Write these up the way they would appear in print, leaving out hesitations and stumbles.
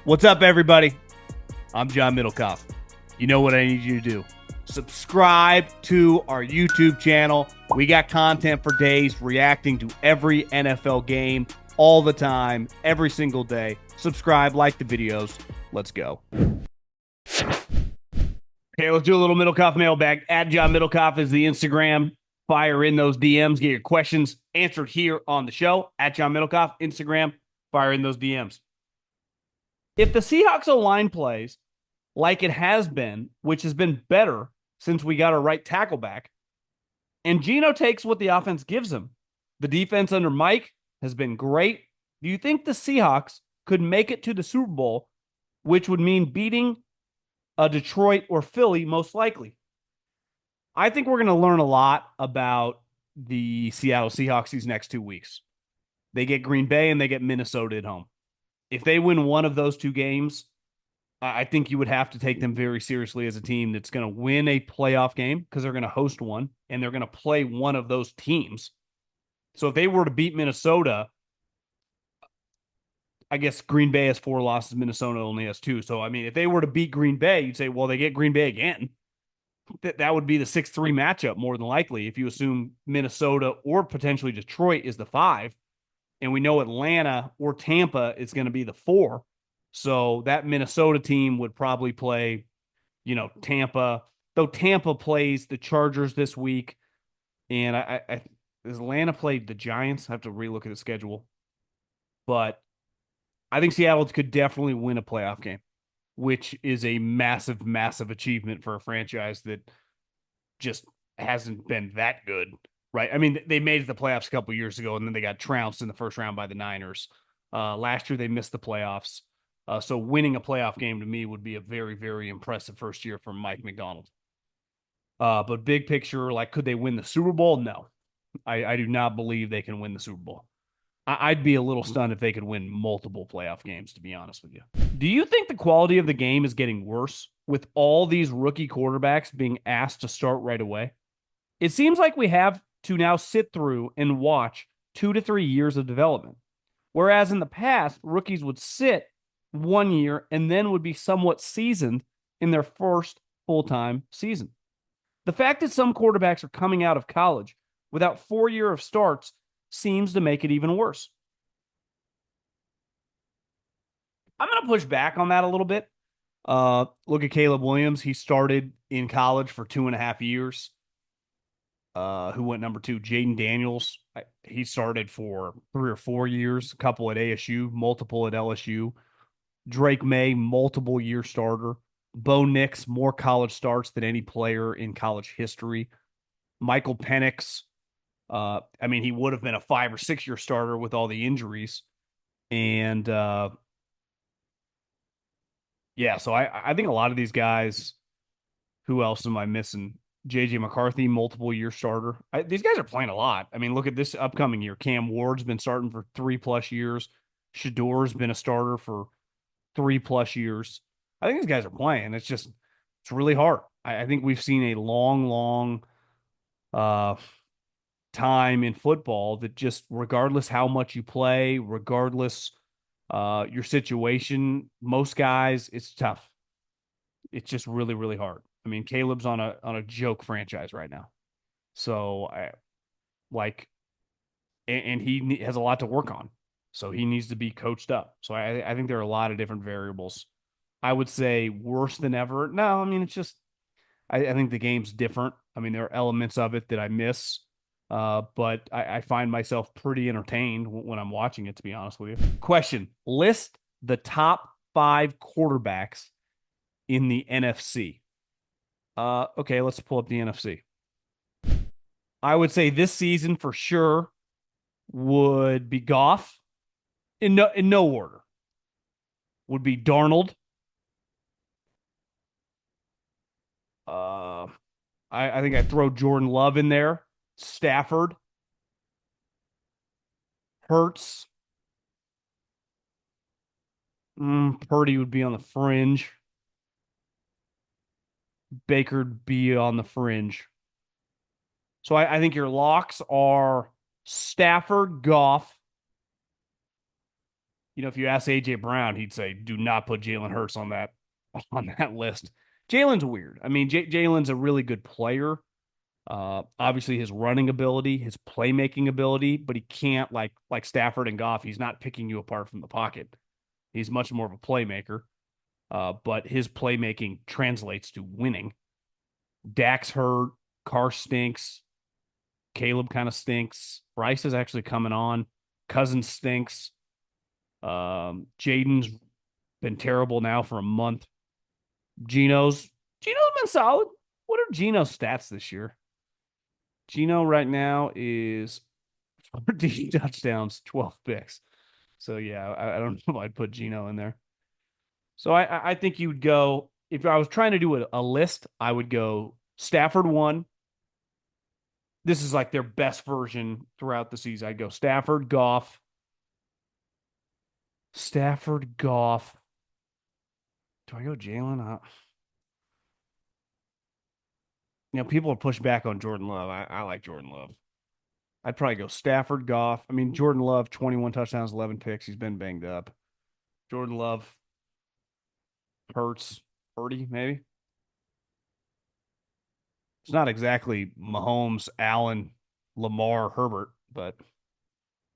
What's up, everybody? I'm John Middlekauff. You know what I need you to do. Subscribe to our YouTube channel. We got content for days reacting to every NFL game all the time, every single day. Subscribe, like the videos. Let's go. Okay, let's do a little Middlekauff mailbag. At John Middlekauff is the Instagram. Fire in those DMs. Get your questions answered here on the show. At John Middlekauff, Instagram. Fire in those DMs. If the Seahawks O-line plays like it has been, which has been better since we got our right tackle back, and Geno takes what the offense gives him, the defense under Mike has been great. Do you think the Seahawks could make it to the Super Bowl, which would mean beating a Detroit or Philly most likely? I think we're going to learn a lot about the Seattle Seahawks these next 2 weeks. They get Green Bay and they get Minnesota at home. If they win one of those two games, I think you would have to take them very seriously as a team that's going to win a playoff game because they're going to host one and they're going to play one of those teams. So if they were to beat Minnesota, I guess Green Bay has 4 losses, Minnesota only has 2. So, I mean, if they were to beat Green Bay, you'd say, well, they get Green Bay again. That would be the 6-3 matchup more than likely if you assume Minnesota or potentially Detroit is the 5. And we know Atlanta or Tampa is going to be the 4. So that Minnesota team would probably play, Tampa. Though Tampa plays the Chargers this week, and I does Atlanta played the Giants? I have to relook at the schedule, but I think Seattle could definitely win a playoff game, which is a massive, massive achievement for a franchise that just hasn't been that good. Right. I mean, they made it the playoffs a couple years ago, and then they got trounced in the first round by the Niners. Last year, they missed the playoffs. So winning a playoff game to me would be a very, very impressive first year from Mike McDonald. But big picture, like, could they win the Super Bowl? No. I do not believe they can win the Super Bowl. I'd be a little stunned if they could win multiple playoff games, to be honest with you. Do you think the quality of the game is getting worse with all these rookie quarterbacks being asked to start right away? It seems like we have to now sit through and watch 2 to 3 years of development. Whereas in the past, rookies would sit 1 year and then would be somewhat seasoned in their first full-time season. The fact that some quarterbacks are coming out of college without 4 years of starts seems to make it even worse. I'm going to push back on that a little bit. Look at Caleb Williams. He started in college for 2.5 years. Who went number 2? Jaden Daniels. He started for 3 or 4 years, a couple at ASU, multiple at LSU. Drake May, multiple year starter. Bo Nix, more college starts than any player in college history. Michael Penix, he would have been a 5 or 6 year starter with all the injuries. And so I think a lot of these guys, who else am I missing? JJ McCarthy, multiple year starter. These guys are playing a lot. I mean, look at this upcoming year. Cam Ward's been starting for 3+ years. Shador's been a starter for 3+ years. I think these guys are playing. It's really hard. I think we've seen a long time in football that just, regardless how much you play, regardless your situation, most guys, it's tough. It's just really, really hard. I mean, Caleb's on a joke franchise right now. So and he has a lot to work on. So he needs to be coached up. So I think there are a lot of different variables. I would say worse than ever. No, I mean, it's just, I think the game's different. I mean, there are elements of it that I miss. But I find myself pretty entertained when I'm watching it, to be honest with you. Question: list the top 5 quarterbacks in the NFC. Okay, let's pull up the NFC. I would say this season for sure would be Goff. In no order. Would be Darnold. I think I throw Jordan Love in there. Stafford. Hurts. Purdy would be on the fringe. Baker'd be on the fringe. So I think your locks are Stafford, Goff, If you ask AJ Brown, he'd say, "Do not put Jalen Hurts on that list." Jalen's weird. I mean, Jalen's a really good player. Obviously, his running ability, his playmaking ability, but he can't like Stafford and Goff. He's not picking you apart from the pocket. He's much more of a playmaker. But his playmaking translates to winning. Dak's hurt. Carr stinks. Caleb kind of stinks. Bryce is actually coming on. Cousins stinks. Jaden's been terrible now for a month. Geno's been solid. What are Geno's stats this year? Geno right now is 14 touchdowns, 12 picks. So yeah, I don't know if I'd put Geno in there. So I think you would go, if I was trying to do a list, I would go Stafford one. This is like their best version throughout the season. I'd go Stafford, Goff. Do I go Jalen? People are pushed back on Jordan Love. I like Jordan Love. I'd probably go Stafford, Goff. I mean, Jordan Love, 21 touchdowns, 11 picks. He's been banged up. Jordan Love, Hurts, Purdy, maybe. It's not exactly Mahomes, Allen, Lamar, Herbert, but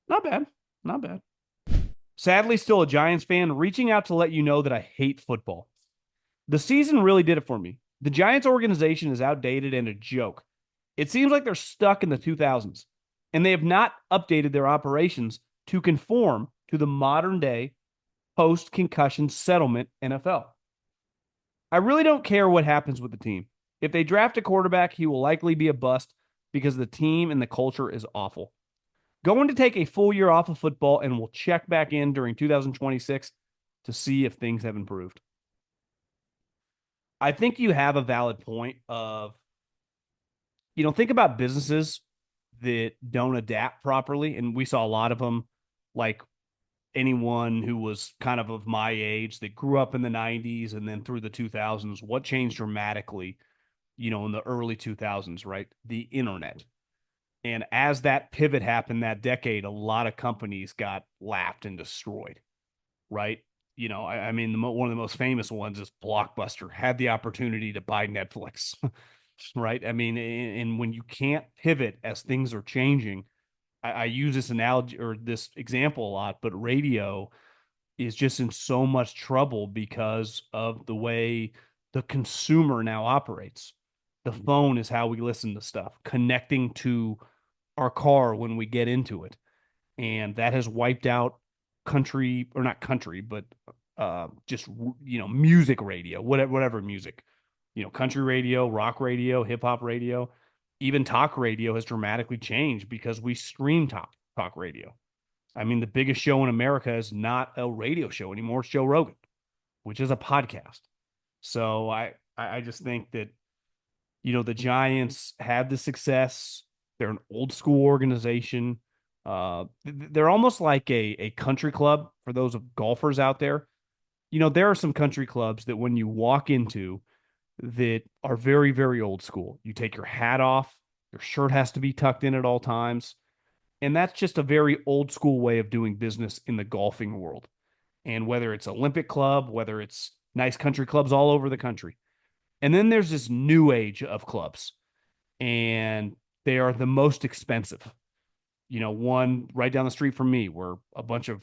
not bad. Not bad. Sadly, still a Giants fan, reaching out to let you know that I hate football. The season really did it for me. The Giants organization is outdated and a joke. It seems like they're stuck in the 2000s, and they have not updated their operations to conform to the modern day post concussion settlement NFL. I really don't care what happens with the team. If they draft a quarterback, he will likely be a bust because the team and the culture is awful. Going to take a full year off of football, and we'll check back in during 2026 to see if things have improved. I think you have a valid point of, think about businesses that don't adapt properly. And we saw a lot of them, like anyone who was kind of my age that grew up in the 90s and then through the 2000s. What changed dramatically, in the early 2000s, right? The internet. And as that pivot happened that decade, a lot of companies got lapped and destroyed, right? I mean, one of the most famous ones is Blockbuster had the opportunity to buy Netflix, right? I mean, and when you can't pivot as things are changing, I use this analogy or this example a lot, but radio is just in so much trouble because of the way the consumer now operates. The phone is how we listen to stuff, connecting to our car when we get into it. And that has wiped out country, or not country, but just music radio, whatever music, country radio, rock radio, hip hop radio, even talk radio has dramatically changed because we stream talk radio. I mean, the biggest show in America is not a radio show anymore. It's Joe Rogan, which is a podcast. So I just think that the Giants have the success. They're an old school organization. They're almost like a country club for those of golfers out there. There are some country clubs that when you walk into that are very, very old school. You take your hat off, your shirt has to be tucked in at all times. And that's just a very old school way of doing business in the golfing world. And whether it's Olympic Club, whether it's nice country clubs all over the country. And then there's this new age of clubs, and they are the most expensive. One right down the street from me where a bunch of,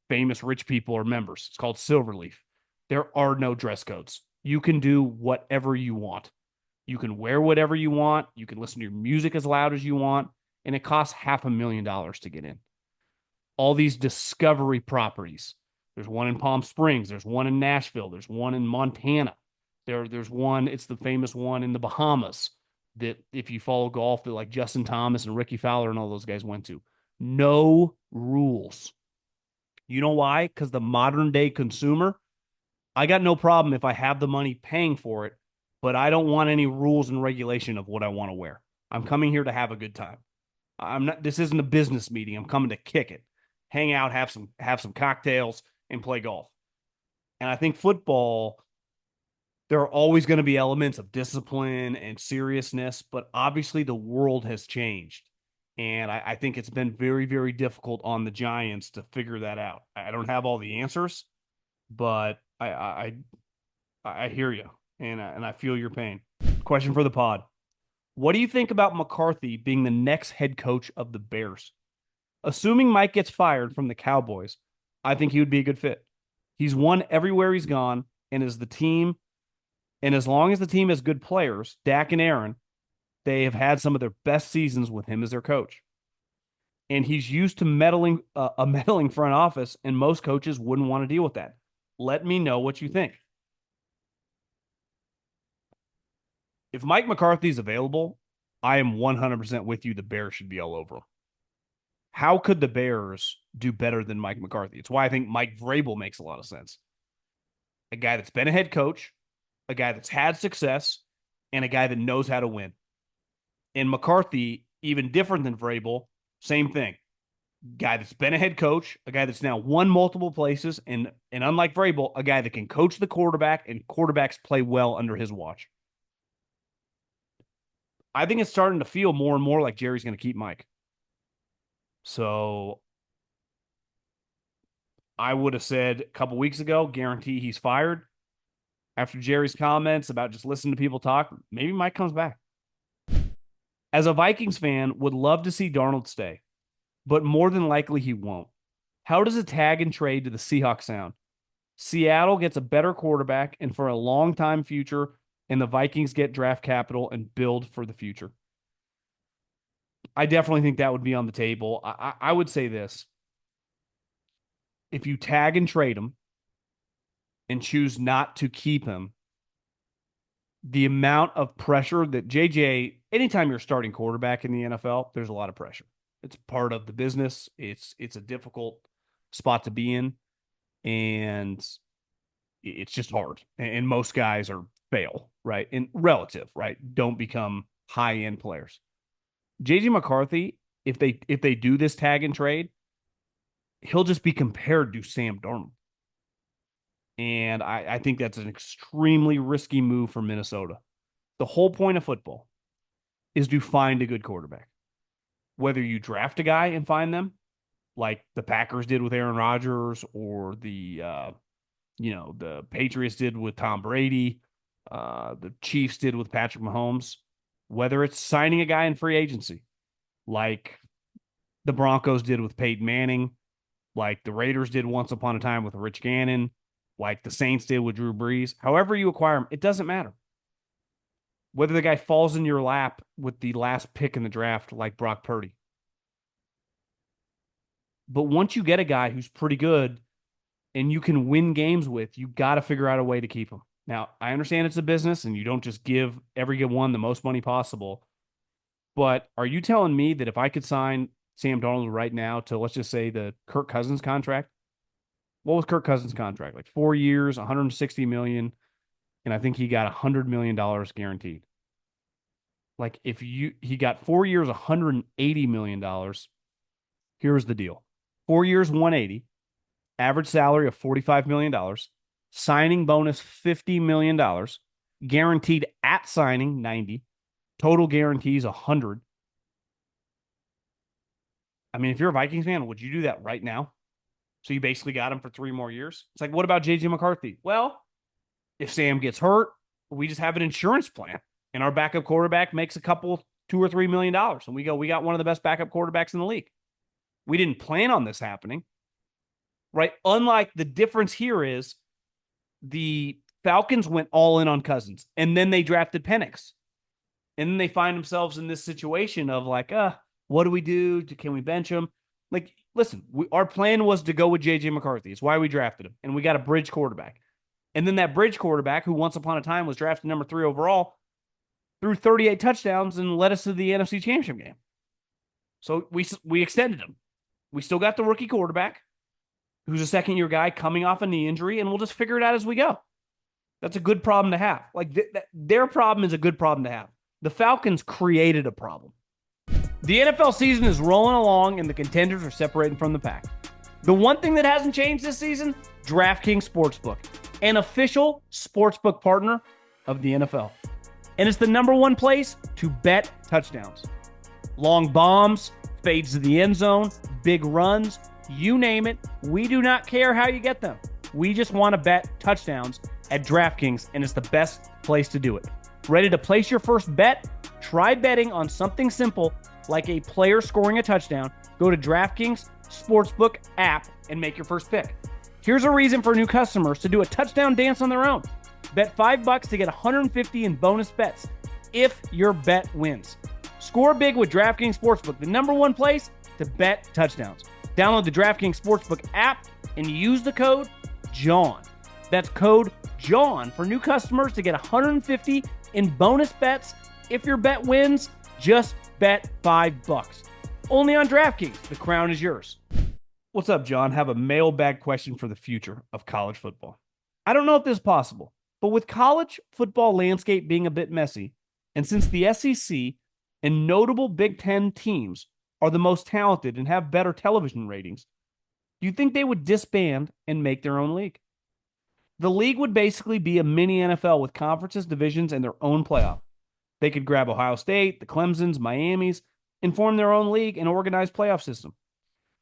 famous rich people are members. It's called Silverleaf. There are no dress codes. You can do whatever you want. You can wear whatever you want. You can listen to your music as loud as you want. And it costs $500,000 to get in. All these discovery properties. There's one in Palm Springs. There's one in Nashville. There's one in Montana. There's one, it's the famous one in the Bahamas that if you follow golf, that like Justin Thomas and Ricky Fowler and all those guys went to. No rules. You know why? Because the modern day consumer, I got no problem if I have the money paying for it, but I don't want any rules and regulation of what I want to wear. I'm coming here to have a good time. This isn't a business meeting. I'm coming to kick it, hang out, have some cocktails, and play golf. And I think football, there are always going to be elements of discipline and seriousness, but obviously the world has changed. And I think it's been very, very difficult on the Giants to figure that out. I don't have all the answers, but I hear you, and I feel your pain. Question for the pod. What do you think about McCarthy being the next head coach of the Bears? Assuming Mike gets fired from the Cowboys, I think he would be a good fit. He's won everywhere he's gone, and as long as the team has good players, Dak and Aaron, they have had some of their best seasons with him as their coach. And he's used to a meddling front office, and most coaches wouldn't want to deal with that. Let me know what you think. If Mike McCarthy's available, I am 100% with you. The Bears should be all over him. How could the Bears do better than Mike McCarthy? It's why I think Mike Vrabel makes a lot of sense. A guy that's been a head coach, a guy that's had success, and a guy that knows how to win. And McCarthy, even different than Vrabel, same thing. Guy that's been a head coach, a guy that's now won multiple places, and unlike Vrabel, a guy that can coach the quarterback, and quarterbacks play well under his watch. I think it's starting to feel more and more like Jerry's going to keep Mike. So I would have said a couple weeks ago, guarantee he's fired. After Jerry's comments about just listening to people talk, maybe Mike comes back. As a Vikings fan, would love to see Darnold stay, but more than likely he won't. How does a tag and trade to the Seahawks sound? Seattle gets a better quarterback and for a long time future, and the Vikings get draft capital and build for the future. I definitely think that would be on the table. I would say this. If you tag and trade him and choose not to keep him, the amount of pressure that JJ, anytime you're starting quarterback in the NFL, there's a lot of pressure. It's part of the business. It's a difficult spot to be in, and it's just hard. And most guys fail, right? And relative, right? Don't become high-end players. JJ McCarthy, if they do this tag and trade, he'll just be compared to Sam Darnold. And I think that's an extremely risky move for Minnesota. The whole point of football is to find a good quarterback. Whether you draft a guy and find them, like the Packers did with Aaron Rodgers, or the Patriots did with Tom Brady, the Chiefs did with Patrick Mahomes, whether it's signing a guy in free agency, like the Broncos did with Peyton Manning, like the Raiders did once upon a time with Rich Gannon, like the Saints did with Drew Brees. However you acquire him, it doesn't matter. Whether the guy falls in your lap with the last pick in the draft like Brock Purdy. But once you get a guy who's pretty good and you can win games with, you got to figure out a way to keep him. Now, I understand it's a business and you don't just give every one the most money possible. But are you telling me that if I could sign Sam Darnold right now to, let's just say, the Kirk Cousins contract? What was Kirk Cousins' contract? Like 4 years, $160 million, and I think he got $100 million guaranteed. Like if he got 4 years, $180 million. Here's the deal. 4 years, 180, average salary of $45 million, signing bonus $50 million, guaranteed at signing 90, total guarantees 100. I mean, if you're a Vikings fan, would you do that right now? So you basically got him for 3 more years. It's like, what about JJ McCarthy? Well, if Sam gets hurt, we just have an insurance plan, and our backup quarterback makes a couple, $2 or $3 million, and we got one of the best backup quarterbacks in the league. We didn't plan on this happening, right? Unlike the difference here is the Falcons went all in on Cousins, and then they drafted Penix. And then they find themselves in this situation of like, what do we do? Can we bench him? Like, listen, our plan was to go with J.J. McCarthy. It's why we drafted him. And we got a bridge quarterback. And then that bridge quarterback, who once upon a time was drafted number 3 overall, threw 38 touchdowns and led us to the NFC Championship game. So we extended him. We still got the rookie quarterback, who's a second-year guy coming off a knee injury, and we'll just figure it out as we go. That's a good problem to have. Like, their problem is a good problem to have. The Falcons created a problem. The NFL season is rolling along, and the contenders are separating from the pack. The one thing that hasn't changed this season, DraftKings Sportsbook, an official sportsbook partner of the NFL. And it's the #1 place to bet touchdowns. Long bombs, Fades to the end zone, big runs, you name it. We do not care how you get them. We just want to bet touchdowns at DraftKings, and it's the best place to do it. Ready to place your first bet? Try betting on something simple like a player scoring a touchdown. Go to DraftKings Sportsbook app and make your first pick. Here's a reason for new customers to do a touchdown dance on their own. Bet $5 to get $150 in bonus bets if your bet wins. Score big with DraftKings Sportsbook, the #1 place to bet touchdowns. Download the DraftKings Sportsbook app and use the code JOHN. That's code JOHN for new customers to get $150 in bonus bets. If your bet wins, just bet $5. Only on DraftKings. The crown is yours. What's up, John? Have a mailbag question for the future of college football. I don't know if this is possible, but with college football landscape being a bit messy, and since the SEC and notable Big Ten teams are the most talented and have better television ratings, do you think they would disband and make their own league? The league would basically be a mini NFL with conferences, divisions, and their own playoff. They could grab Ohio State, the Clemsons, Miamis, and form their own league and organized playoff system.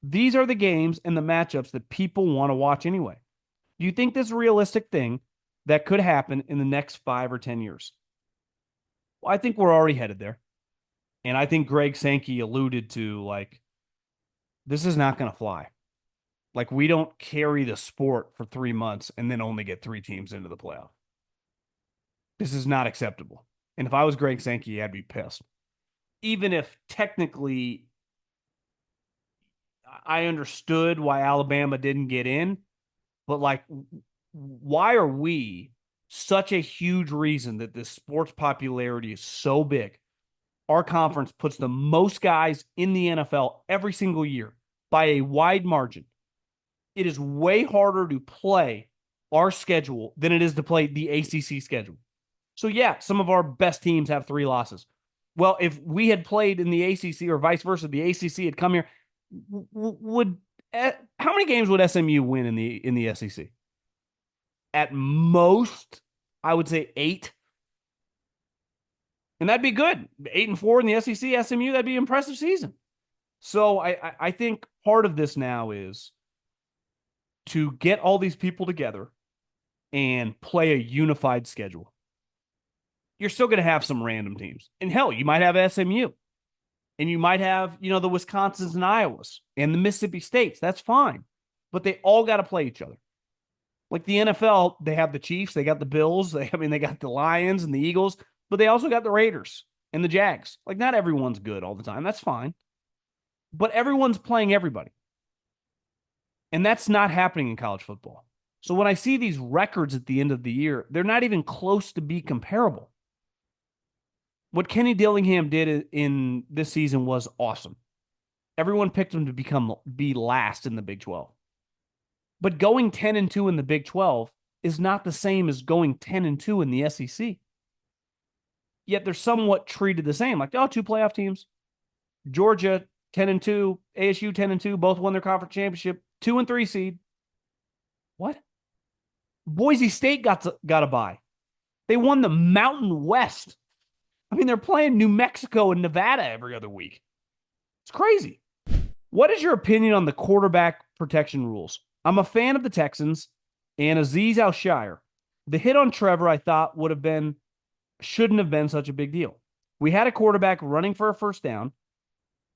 These are the games and the matchups that people want to watch anyway. Do you think this is a realistic thing that could happen in the next 5 or 10 years? Well, I think we're already headed there. And I think Greg Sankey alluded to, this is not going to fly. We don't carry the sport for 3 months and then only get 3 teams into the playoff. This is not acceptable. And if I was Greg Sankey, I'd be pissed. Even if technically I understood why Alabama didn't get in, but why are we such a huge reason that this sports popularity is so big? Our conference puts the most guys in the NFL every single year by a wide margin. It is way harder to play our schedule than it is to play the ACC schedule. So yeah, some of our best teams have 3 losses. Well, if we had played in the ACC or vice versa, the ACC had come here, how many games would SMU win in the SEC? At most, I would say 8. And that'd be good. 8-4 in the SEC, SMU, that'd be an impressive season. So I think part of this now is to get all these people together and play a unified schedule. You're still going to have some random teams. And hell, you might have SMU. And you might have, the Wisconsins and Iowas and the Mississippi States. That's fine. But they all got to play each other. Like the NFL, they have the Chiefs, they got the Bills, they got the Lions and the Eagles, but they also got the Raiders and the Jags. Not everyone's good all the time. That's fine. But everyone's playing everybody. And that's not happening in college football. So when I see these records at the end of the year, they're not even close to be comparable. What Kenny Dillingham did in this season was awesome. Everyone picked him to be last in the Big 12. But going 10-2 in the Big 12 is not the same as going 10-2 in the SEC. Yet they're somewhat treated the same. 2 playoff teams. Georgia 10-2, ASU 10-2, both won their conference championship. 2 and 3 seed. What? Boise State got a bye. They won the Mountain West. They're playing New Mexico and Nevada every other week. It's crazy. What is your opinion on the quarterback protection rules? I'm a fan of the Texans and Azeez Al-Shire. The hit on Trevor, I thought, shouldn't have been such a big deal. We had a quarterback running for a first down,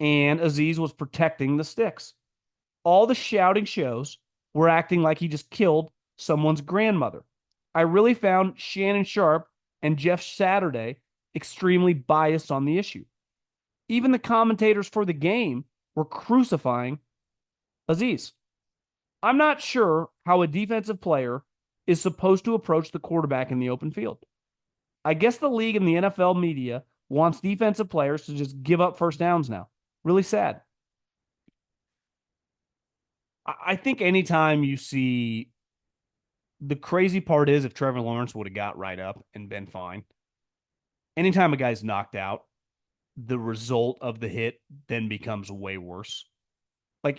and Azeez was protecting the sticks. All the shouting shows were acting like he just killed someone's grandmother. I really found Shannon Sharp and Jeff Saturday extremely biased on the issue. Even the commentators for the game were crucifying Azeez. I'm not sure how a defensive player is supposed to approach the quarterback in the open field. I guess the league and the NFL media wants defensive players to just give up first downs now. Really sad. I think anytime you see, the crazy part is if Trevor Lawrence would have got right up and been fine, anytime a guy's knocked out, the result of the hit then becomes way worse.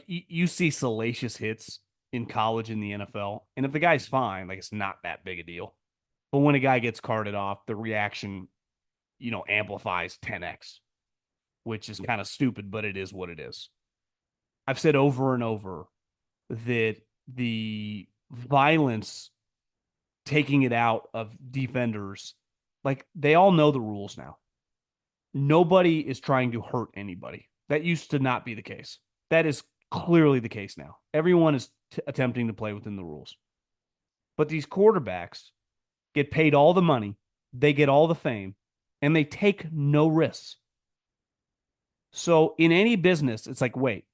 You see salacious hits in college and the NFL, and if the guy's fine, it's not that big a deal. But when a guy gets carted off, the reaction, amplifies 10x. which is kind of stupid, but it is what it is. I've said over and over that the violence taking it out of defenders, like they all know the rules now. Nobody is trying to hurt anybody. That used to not be the case. That is clearly the case now. Everyone is attempting to play within the rules. But these quarterbacks get paid all the money, they get all the fame, and they take no risks. So in any business, it's like, wait,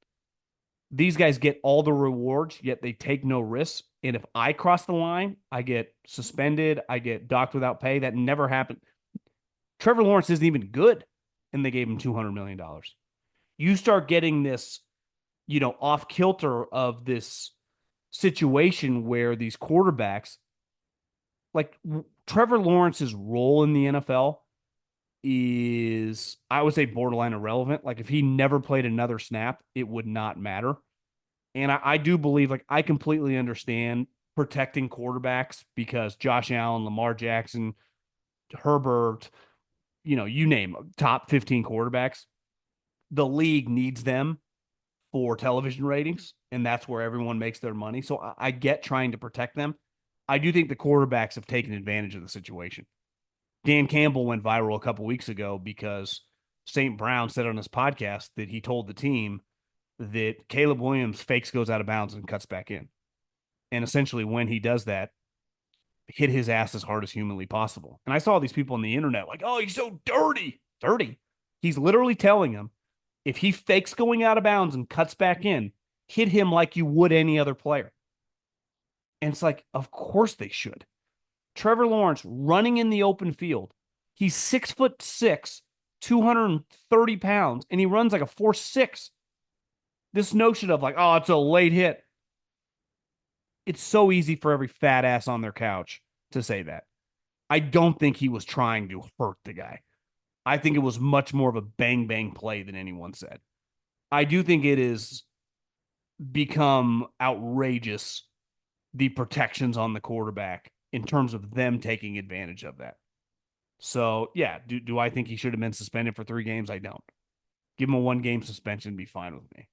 these guys get all the rewards, yet they take no risks. And if I cross the line, I get suspended, I get docked without pay. That never happened. Trevor Lawrence isn't even good, and they gave him $200 million. You start getting this, off kilter of this situation where these quarterbacks, like Trevor Lawrence's role in the NFL is, I would say, borderline irrelevant. Like if he never played another snap, it would not matter. And I do believe, like, I completely understand protecting quarterbacks because Josh Allen, Lamar Jackson, Herbert, you name them, top 15 quarterbacks. The league needs them for television ratings, and that's where everyone makes their money. So I get trying to protect them. I do think the quarterbacks have taken advantage of the situation. Dan Campbell went viral a couple weeks ago because St. Brown said on his podcast that he told the team that Caleb Williams fakes, goes out of bounds, and cuts back in. And essentially, when he does that, hit his ass as hard as humanly possible. And I saw these people on the internet like, oh, he's so dirty. Dirty. He's literally telling him, if he fakes going out of bounds and cuts back in, hit him like you would any other player. And it's like, of course they should. Trevor Lawrence running in the open field. He's 6'6", 230 pounds, and he runs like a 4.6. This notion of like, oh, it's a late hit. It's so easy for every fat ass on their couch to say that. I don't think he was trying to hurt the guy. I think it was much more of a bang bang play than anyone said. I do think it has become outrageous, the protections on the quarterback in terms of them taking advantage of that. So, yeah, do I think he should have been suspended for 3 games? I don't. Give him a 1-game suspension, be fine with me.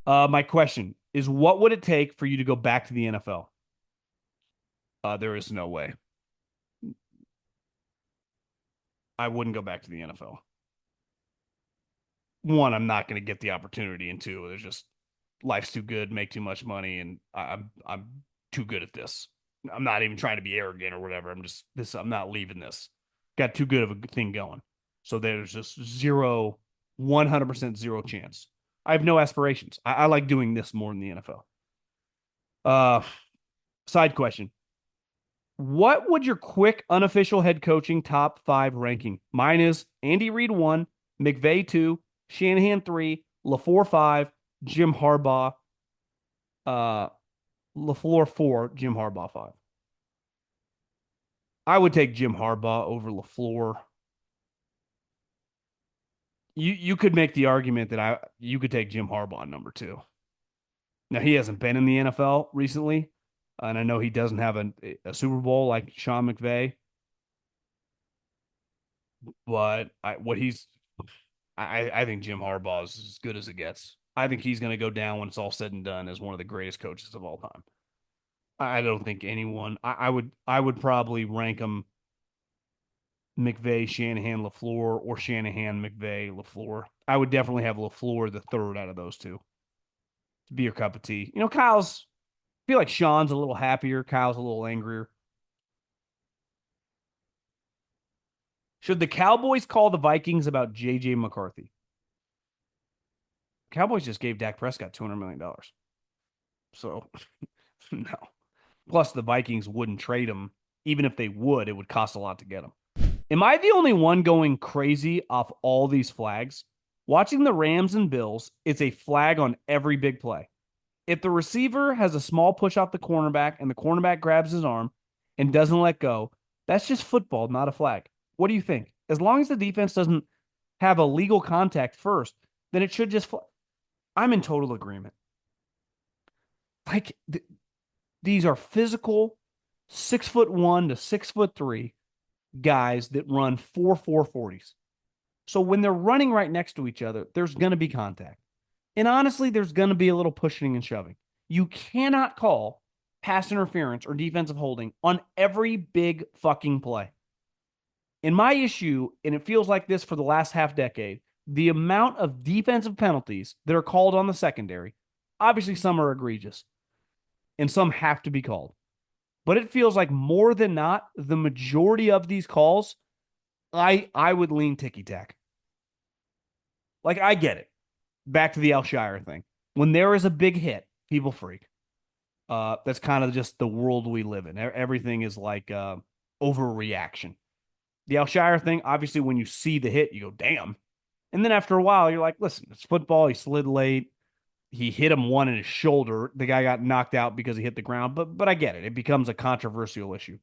My question is, what would it take for you to go back to the NFL? There is no way. I wouldn't go back to the NFL. One, I'm not going to get the opportunity, and 2, there's just life's too good, make too much money, and I'm too good at this. I'm not even trying to be arrogant or whatever. I'm not leaving this. Got too good of a thing going. So there's just 100% zero chance. I have no aspirations. I like doing this more than the NFL. Side question. What would your quick unofficial head coaching top 5 ranking? Mine is Andy Reid 1, McVay 2, Shanahan 3, LaFleur 5, Jim Harbaugh, LaFleur 4, Jim Harbaugh 5. I would take Jim Harbaugh over LaFleur. You could make the argument that you could take Jim Harbaugh number 2. Now, he hasn't been in the NFL recently, and I know he doesn't have a Super Bowl like Sean McVay. But I think Jim Harbaugh is as good as it gets. I think he's going to go down when it's all said and done as one of the greatest coaches of all time. I don't think anyone. I would probably rank him McVay, Shanahan, LaFleur, or Shanahan, McVay, LaFleur. I would definitely have LaFleur the third out of those 2 to be your cup of tea. Kyle's. I feel like Sean's a little happier. Kyle's a little angrier. Should the Cowboys call the Vikings about J.J. McCarthy? Cowboys just gave Dak Prescott $200 million. So, no. Plus, the Vikings wouldn't trade him. Even if they would, it would cost a lot to get him. Am I the only one going crazy off all these flags? Watching the Rams and Bills, it's a flag on every big play. If the receiver has a small push off the cornerback and the cornerback grabs his arm and doesn't let go, that's just football, not a flag. What do you think? As long as the defense doesn't have a legal contact first, then it should just I'm in total agreement. Like, these are physical 6'1" to 6'3" guys that run 4.40s. So when they're running right next to each other, there's going to be contact. And honestly, there's going to be a little pushing and shoving. You cannot call pass interference or defensive holding on every big fucking play. In my issue, and it feels like this for the last half decade, the amount of defensive penalties that are called on the secondary, obviously some are egregious and some have to be called. But it feels like more than not, the majority of these calls, I would lean ticky tack. Like I get it. Back to the Alshire thing. When there is a big hit, people freak. That's kind of just the world we live in. Everything is like overreaction. The Alshire thing, obviously, when you see the hit, you go, damn. And then after a while, you're like, listen, it's football. He slid late. He hit him one in his shoulder. The guy got knocked out because he hit the ground. But I get it. It becomes a controversial issue.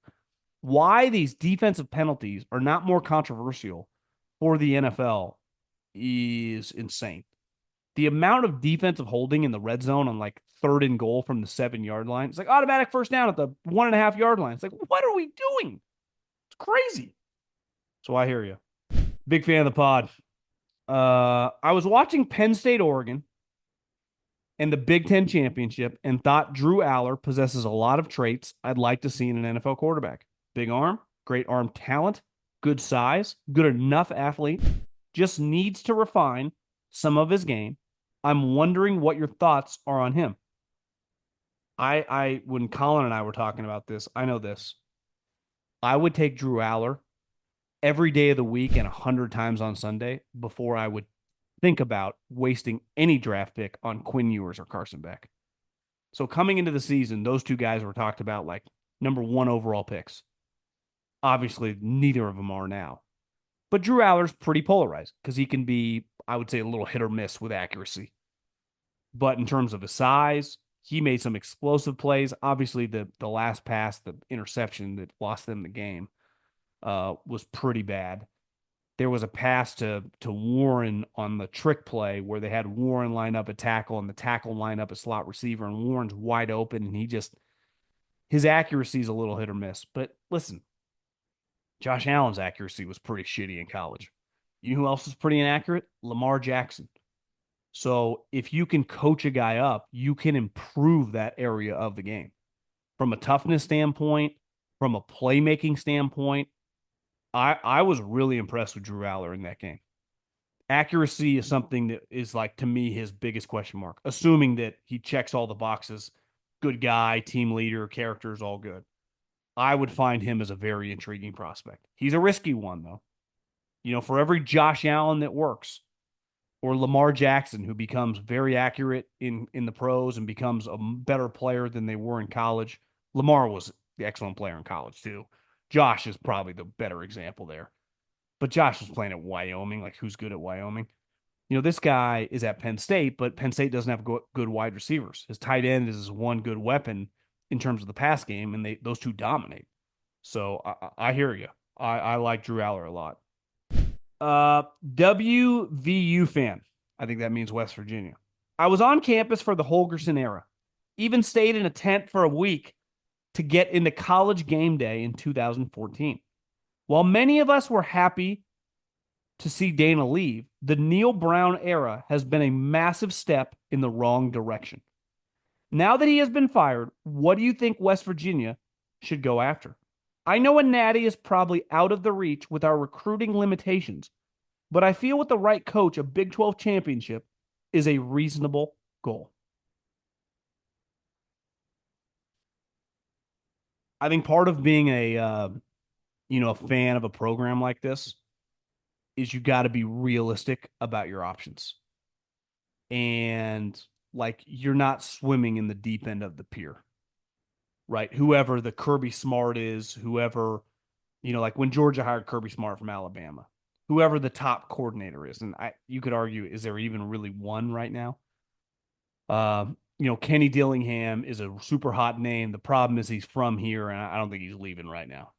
Why these defensive penalties are not more controversial for the NFL is insane. The amount of defensive holding in the red zone on like 3rd and goal from the 7-yard line. It's like automatic first down at the 1.5-yard line. It's like, what are we doing? It's crazy. So I hear you. Big fan of the pod. I was watching Penn State, Oregon and the Big Ten championship and thought Drew Allar possesses a lot of traits I'd like to see in an NFL quarterback. Big arm, great arm talent, good size, good enough athlete, just needs to refine some of his game. I'm wondering what your thoughts are on him. When Colin and I were talking about this, I know this. I would take Drew Allar every day of the week and 100 times on Sunday before I would think about wasting any draft pick on Quinn Ewers or Carson Beck. So coming into the season, those two guys were talked about like number 1 overall picks. Obviously, neither of them are now. But Drew Allar's pretty polarized because he can be, I would say, a little hit or miss with accuracy. But in terms of his size, he made some explosive plays. Obviously, the last pass, the interception that lost them the game, was pretty bad. There was a pass to Warren on the trick play where they had Warren line up a tackle and the tackle line up a slot receiver, and Warren's wide open, and his accuracy is a little hit or miss. But listen, Josh Allen's accuracy was pretty shitty in college. You know who else is pretty inaccurate? Lamar Jackson. So if you can coach a guy up, you can improve that area of the game. From a toughness standpoint, from a playmaking standpoint, I was really impressed with Drew Allar in that game. Accuracy is something that is like, to me, his biggest question mark, assuming that he checks all the boxes. Good guy, team leader, characters, all good. I would find him as a very intriguing prospect. He's a risky one, though. For every Josh Allen that works, or Lamar Jackson, who becomes very accurate in the pros and becomes a better player than they were in college. Lamar was the excellent player in college, too. Josh is probably the better example there. But Josh was playing at Wyoming. Like, who's good at Wyoming? This guy is at Penn State, but Penn State doesn't have good wide receivers. His tight end is his one good weapon in terms of the pass game, and those two dominate. So I hear you. I like Drew Allar a lot. WVU fan. I think that means West Virginia. I was on campus for the Holgerson era. Even stayed in a tent for a week to get into college game day in 2014. While many of us were happy to see Dana leave, the Neil Brown era has been a massive step in the wrong direction. Now that he has been fired, what do you think West Virginia should go after? I know a natty is probably out of the reach with our recruiting limitations, but I feel with the right coach, a Big 12 championship is a reasonable goal. I think part of being a fan of a program like this is you got to be realistic about your options. And like, you're not swimming in the deep end of the pier, right? Whoever the Kirby Smart is, whoever, like when Georgia hired Kirby Smart from Alabama, whoever the top coordinator is. And you could argue, is there even really one right now? Kenny Dillingham is a super hot name. The problem is he's from here, and I don't think he's leaving right now.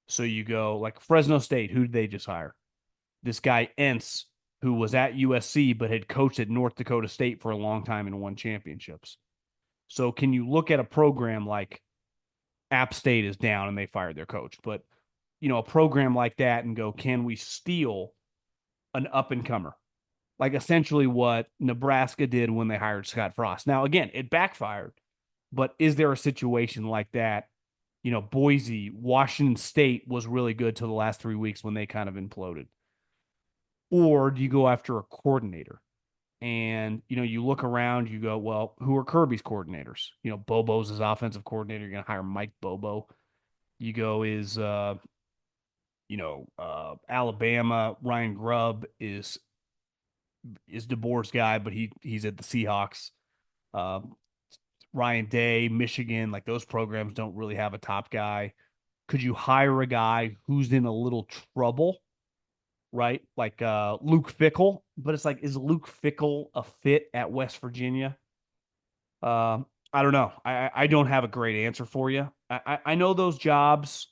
So you go like Fresno State. Who did they just hire? This guy Entz, who was at USC but had coached at North Dakota State for a long time and won championships. So can you look at a program like App State is down and they fired their coach, but a program like that and go, can we steal an up and comer, like essentially what Nebraska did when they hired Scott Frost. Now, again, it backfired, but is there a situation like that? Boise, Washington State was really good till the last 3 weeks when they kind of imploded. Or do you go after a coordinator? And, you look around, you go, well, who are Kirby's coordinators? Bobo's his offensive coordinator. You're going to hire Mike Bobo. You go Alabama, Ryan Grubb is DeBoer's guy, but he's at the Seahawks. Uh, Ryan Day, Michigan, like those programs don't really have a top guy. Could you hire a guy who's in a little trouble, right? Like Luke Fickell, but it's like, is Luke Fickell a fit at West Virginia? I don't know. I don't have a great answer for you. I know those jobs,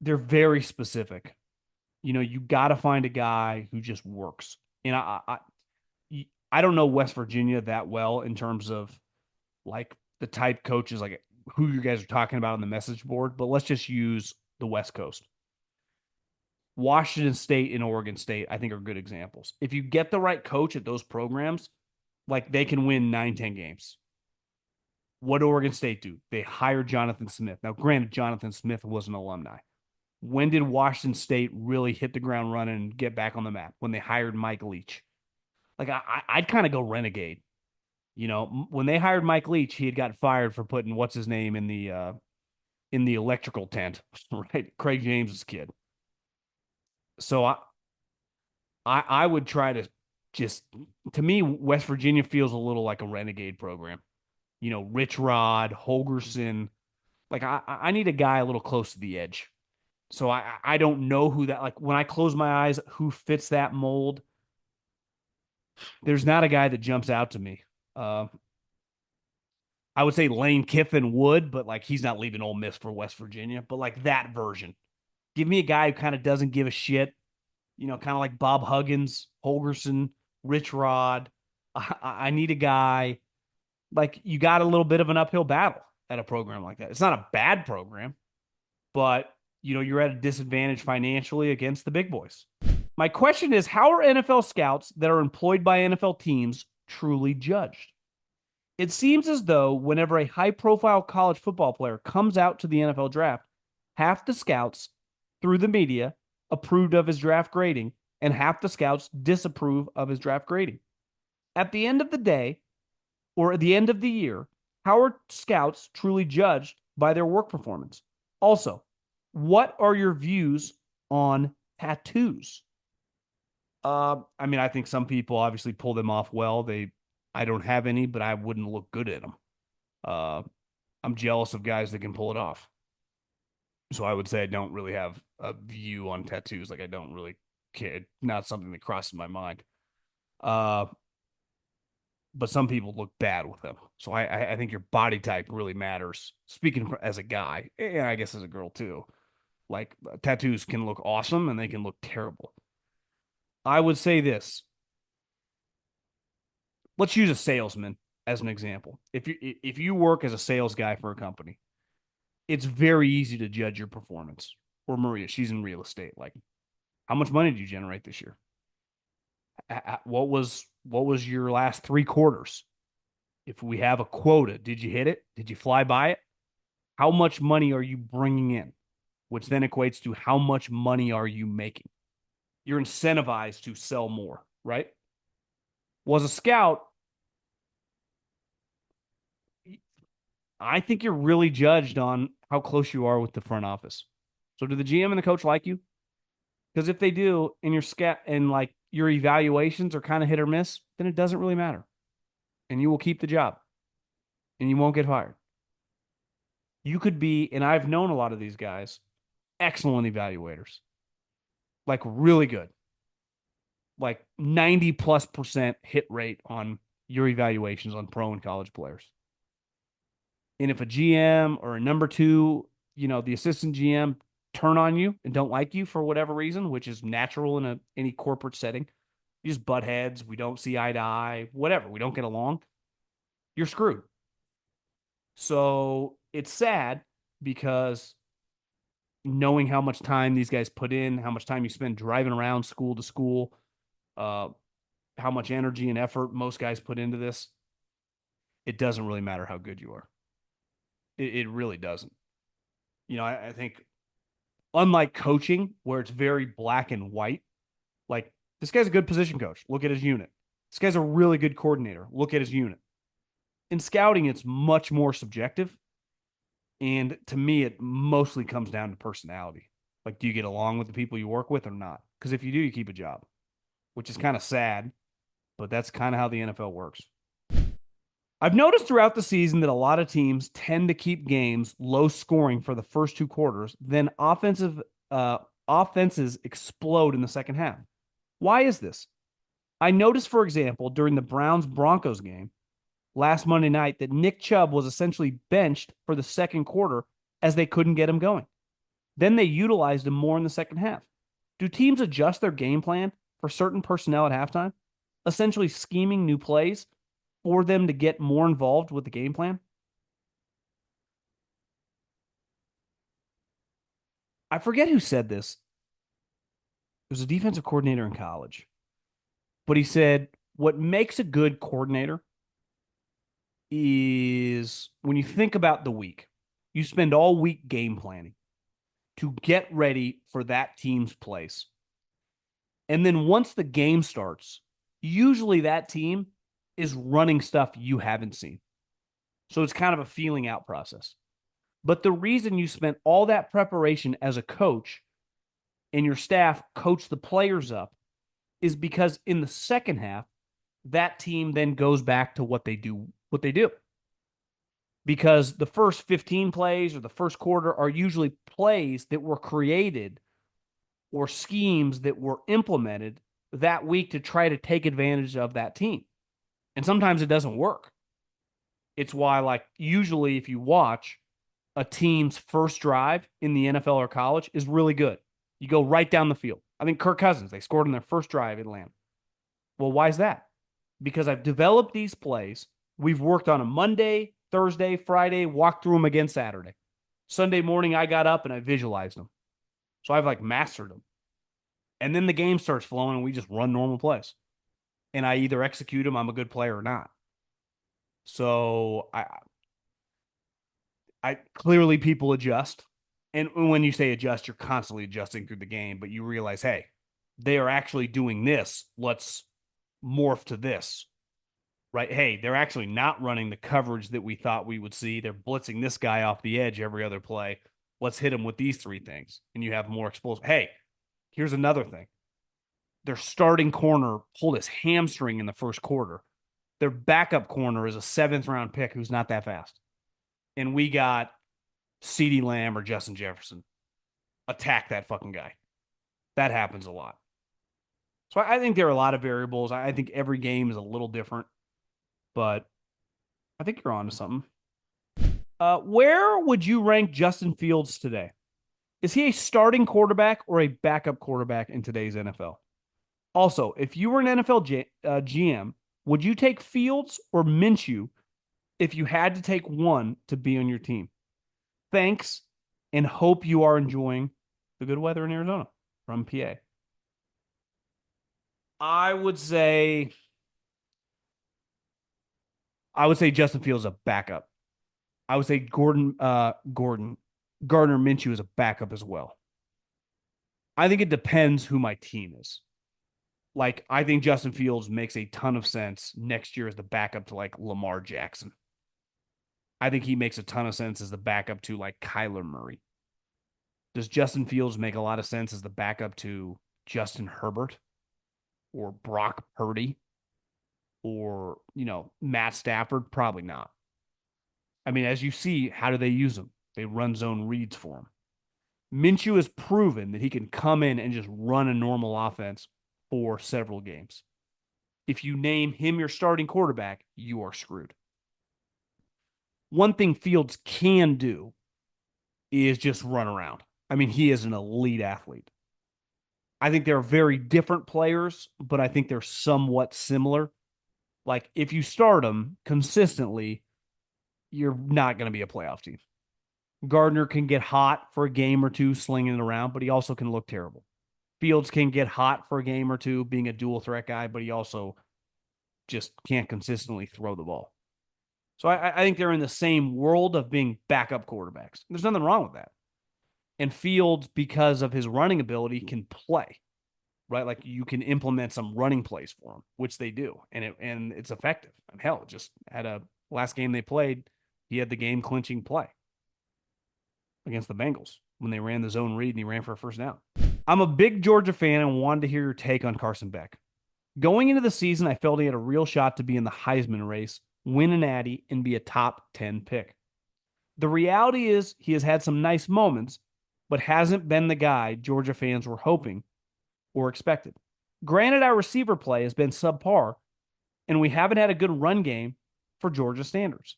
they're very specific. You got to find a guy who just works. And I don't know West Virginia that well in terms of like the type coaches, like who you guys are talking about on the message board, but let's just use the West Coast. Washington State and Oregon State, I think, are good examples. If you get the right coach at those programs, like they can win 9, 10 games. What did Oregon State do? They hired Jonathan Smith. Now, granted, Jonathan Smith was an alumni. When did Washington State really hit the ground running and get back on the map? When they hired Mike Leach. Like I'd kind of go renegade. When they hired Mike Leach, he had got fired for putting what's his name in the electrical tent, right? Craig James's kid. So I would try to just, to me, West Virginia feels a little like a renegade program. Rich Rod, Holgerson. Like I need a guy a little close to the edge. So I don't know who that, like when I close my eyes, who fits that mold. There's not a guy that jumps out to me. I would say Lane Kiffin would, but like he's not leaving Ole Miss for West Virginia. But like that version, give me a guy who kind of doesn't give a shit. Kind of like Bob Huggins, Holgerson, Rich Rod. I need a guy like you got a little bit of an uphill battle at a program like that. It's not a bad program, but you're at a disadvantage financially against the big boys. My question is, how are NFL scouts that are employed by NFL teams truly judged? It seems as though whenever a high-profile college football player comes out to the NFL draft, half the scouts, through the media, approved of his draft grading, and half the scouts disapprove of his draft grading. At the end of the day, or at the end of the year, how are scouts truly judged by their work performance? Also, what are your views on tattoos? I think some people obviously pull them off well. I don't have any, but I wouldn't look good at them. I'm jealous of guys that can pull it off. So I would say I don't really have a view on tattoos. Like I don't really care. Not something that crosses my mind. Uh, but some people look bad with them. So I think your body type really matters. Speaking as a guy, and I guess as a girl too. Like tattoos can look awesome and they can look terrible. I would say this. Let's use a salesman as an example. If you work as a sales guy for a company, it's very easy to judge your performance. Or Maria, she's in real estate. Like, how much money did you generate this year? What was your last 3 quarters? If we have a quota, did you hit it? Did you fly by it? How much money are you bringing in? Which then equates to how much money are you making? You're incentivized to sell more, right? Well, as a scout, I think you're really judged on how close you are with the front office. So do the GM and the coach like you? Because if they do, and your scat and like your evaluations are kind of hit or miss, then it doesn't really matter. And you will keep the job and you won't get fired. You could be, and I've known a lot of these guys, excellent evaluators, like really good, like 90+% hit rate on your evaluations on pro and college players. And if a GM or a number two, the assistant GM turn on you and don't like you for whatever reason, which is natural in any corporate setting, you just butt heads, we don't see eye to eye, whatever, we don't get along, you're screwed. So it's sad because, knowing how much time these guys put in, how much time you spend driving around school to school, uh, how much energy and effort most guys put into this, it doesn't really matter how good you are. It really doesn't. I think unlike coaching, where it's very black and white, like this guy's a good position coach. Look at his unit. This guy's a really good coordinator. Look at his unit. In scouting, it's much more subjective. And to me, it mostly comes down to personality. Like, do you get along with the people you work with or not? Because if you do, you keep a job, which is kind of sad, but that's kind of how the NFL works. I've noticed throughout the season that a lot of teams tend to keep games low scoring for the first two quarters, then offenses explode in the second half. Why is this? I noticed, for example, during the Browns-Broncos game last Monday night that Nick Chubb was essentially benched for the second quarter as they couldn't get him going. Then they utilized him more in the second half. Do teams adjust their game plan for certain personnel at halftime, essentially scheming new plays for them to get more involved with the game plan? I forget who said this. It was a defensive coordinator in college. But he said, what makes a good coordinator is when you think about the week, you spend all week game planning to get ready for that team's place. And then once the game starts, usually that team is running stuff you haven't seen. So it's kind of a feeling out process. But the reason you spent all that preparation as a coach and your staff coach the players up is because in the second half, that team then goes back to what they do. Because the first 15 plays or the first quarter are usually plays that were created or schemes that were implemented that week to try to take advantage of that team. And sometimes it doesn't work. It's why, like, usually if you watch a team's first drive in the NFL or college is really good. You go right down the field. I think Kirk Cousins, they scored on their first drive in Atlanta. Well, why is that? Because I've developed these plays. We've worked on a Monday, Thursday, Friday, walked through them again Saturday. Sunday morning, I got up and I visualized them. So I've like mastered them. And then the game starts flowing and we just run normal plays. And I either execute them, I'm a good player or not. So I clearly people adjust. And when you say adjust, you're constantly adjusting through the game, but you realize, hey, they are actually doing this. Let's morph to this, right? Hey, they're actually not running the coverage that we thought we would see. They're blitzing this guy off the edge every other play. Let's hit him with these three things. And you have more explosive. Hey, here's another thing. Their starting corner pulled his hamstring in the first quarter. Their backup corner is a 7th-round pick who's not that fast. And we got CeeDee Lamb or Justin Jefferson. Attack that fucking guy. That happens a lot. So I think there are a lot of variables. I think every game is a little different, but I think you're on to something. Where would you rank Justin Fields today? Is he a starting quarterback or a backup quarterback in today's NFL? Also, if you were an NFL GM, would you take Fields or Minshew if you had to take one to be on your team? Thanks, and hope you are enjoying the good weather in Arizona from PA. I would say Justin Fields is a backup. I would say Gardner Minshew is a backup as well. I think it depends who my team is. Like, I think Justin Fields makes a ton of sense next year as the backup to like Lamar Jackson. I think he makes a ton of sense as the backup to like Kyler Murray. Does Justin Fields make a lot of sense as the backup to Justin Herbert or Brock Purdy or, Matt Stafford? Probably not. I mean, as you see, how do they use him? They run zone reads for him. Minshew has proven that he can come in and just run a normal offense for several games. If you name him your starting quarterback, you are screwed. One thing Fields can do is just run around. I mean, he is an elite athlete. I think they're very different players, but I think they're somewhat similar. Like, if you start them consistently, you're not going to be a playoff team. Gardner can get hot for a game or two slinging it around, but he also can look terrible. Fields can get hot for a game or two being a dual threat guy, but he also just can't consistently throw the ball. So I think they're in the same world of being backup quarterbacks. There's nothing wrong with that. And Fields, because of his running ability, can play, right? Like you can implement some running plays for him, which they do, and it's effective. And hell, just had a last game they played, he had the game clinching play against the Bengals when they ran the zone read and he ran for a first down. I'm a big Georgia fan and wanted to hear your take on Carson Beck. Going into the season, I felt he had a real shot to be in the Heisman race, win an Natty, and be a top 10 pick. The reality is he has had some nice moments, but hasn't been the guy Georgia fans were hoping or expected. Granted, our receiver play has been subpar, and we haven't had a good run game for Georgia standards.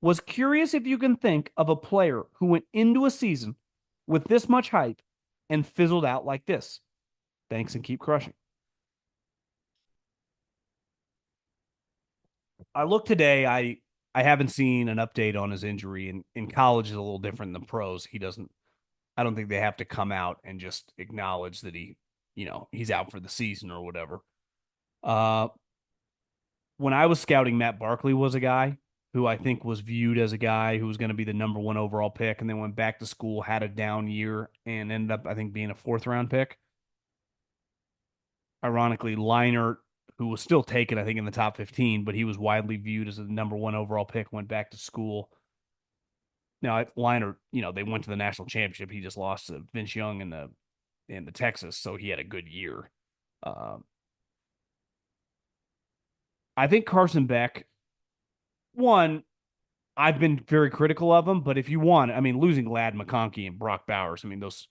Was curious if you can think of a player who went into a season with this much hype and fizzled out like this. Thanks and keep crushing. I looked today. I haven't seen an update on his injury. And in college is a little different than pros. He doesn't. I don't think they have to come out and just acknowledge that he's out for the season or whatever. Uh, when I was scouting, Matt Barkley was a guy who I think was viewed as a guy who was going to be the number one overall pick, and then went back to school, had a down year, and ended up, I think, being a fourth round pick. Ironically, Leinart, who was still taken, I think, in the top 15, but he was widely viewed as the number one overall pick, went back to school. Now, Leinart, they went to the national championship. He just lost to Vince Young in the Texas, so he had a good year. I think Carson Beck, one, I've been very critical of him, but if you want, I mean, losing Ladd McConkey and Brock Bowers, I mean, those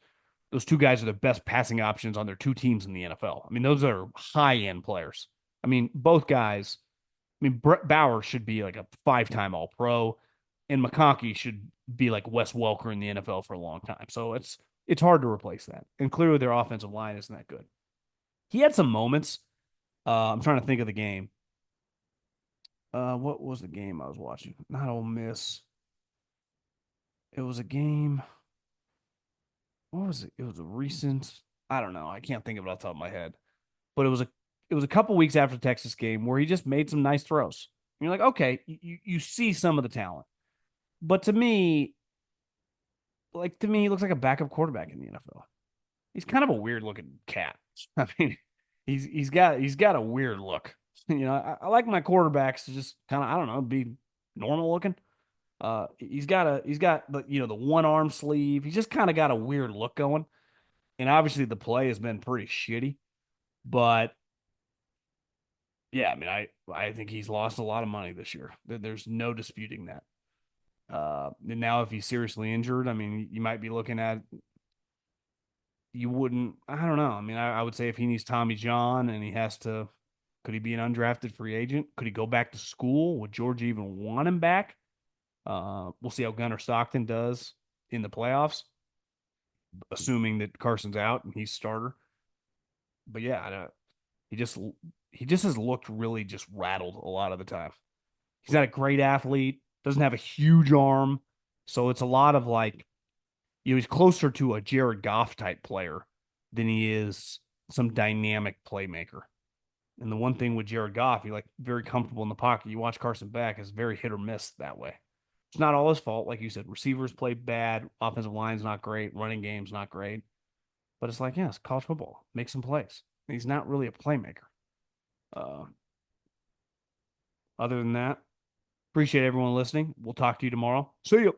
two guys are the best passing options on their two teams in the NFL. I mean, those are high end players. I mean, both guys. I mean, Brett Bowers should be like a 5-time All Pro, and McConkey should be like Wes Welker in the NFL for a long time. So it's hard to replace that. And clearly, their offensive line isn't that good. He had some moments. I'm trying to think of the game. What was the game I was watching? Not Ole Miss. It was a game. What was it? It was a recent. I don't know. I can't think of it off the top of my head. But it was a couple weeks after the Texas game where he just made some nice throws. And you're like, okay, you see some of the talent. But to me, he looks like a backup quarterback in the NFL. He's kind of a weird looking cat. I mean, he's got a weird look. I like my quarterbacks to just kind of, I don't know, be normal looking. He's got the one arm sleeve. He's just kind of got a weird look going. And obviously the play has been pretty shitty. But yeah, I mean, I think he's lost a lot of money this year. There's no disputing that. And now if he's seriously injured, I mean, you might be looking at, you wouldn't, I don't know. I mean, I would say if he needs Tommy John and he has to, could he be an undrafted free agent? Could he go back to school? Would Georgia even want him back? We'll see how Gunnar Stockton does in the playoffs, assuming that Carson's out and he's starter. But yeah, he just has looked really just rattled a lot of the time. He's not a great athlete, doesn't have a huge arm, so it's a lot of like, he's closer to a Jared Goff type player than he is some dynamic playmaker. And the one thing with Jared Goff, he like very comfortable in the pocket. You watch Carson Beck, is very hit or miss that way. It's not all his fault, like you said. Receivers play bad, offensive line's not great, running game's not great. But it's like, yeah, it's college football. Make some plays. He's not really a playmaker. Uh, Other than that, appreciate everyone listening. We'll talk to you tomorrow. See you.